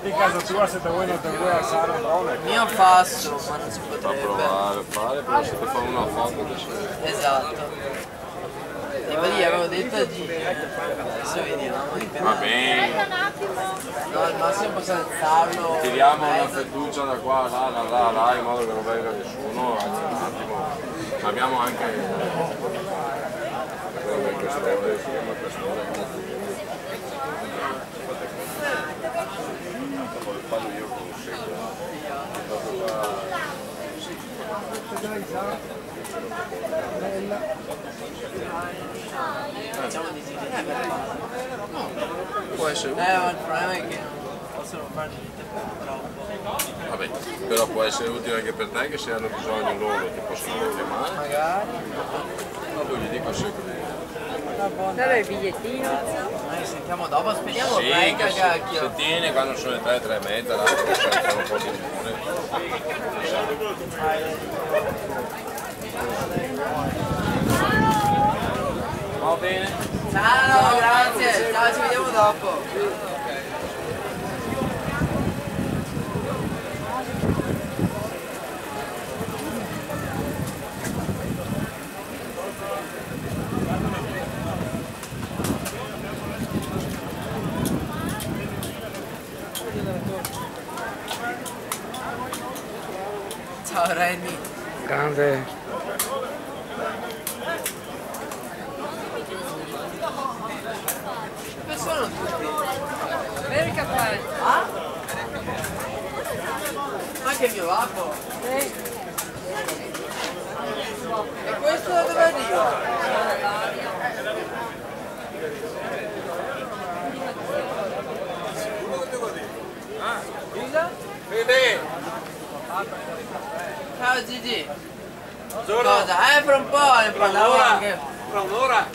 in casa tua se te vuoi non te vuoi alzare il drone. Mio passo, ma non si Fa potrebbe. provare a fare, però se ti fa una foto adesso. Esatto. E poi avevo detto a Gigi, adesso vediamo. Va bene, No, al massimo posso alzarlo. tiriamo una fettuccia da qua, là, in modo che non venga nessuno, anzi un attimo. Abbiamo anche quello del questore, si chiama questore. Fallo io con un Facciamo di girare per può essere ma il problema è che non possono fare niente per troppo. vabbè, però può essere utile anche per te che se hanno bisogno loro ti possono chiamare. Magari. Ma poi gli dico sempre. Allora il bigliettino. Noi sentiamo dopo, speriamo Sì, bene, che cacchio. se tiene quando sono le 3 e mezza, là, fanno un po' di limone. Va bene? Ciao, grazie. Ciao, ci vediamo dopo. Ciao Randy. Grande. Dove sono tutti? Vero capace. Ah? Anche il mio babbo. E questo da dove arriva? Scusa? Fede! Ciao Gigi. Cosa? Fra un po' ne parliamo anche. Fra un'ora?